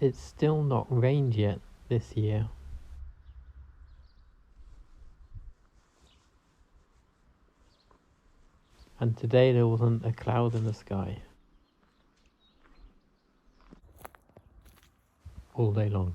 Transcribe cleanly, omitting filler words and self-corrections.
It's still not rained yet this year. And today there wasn't a cloud in the sky. All day long.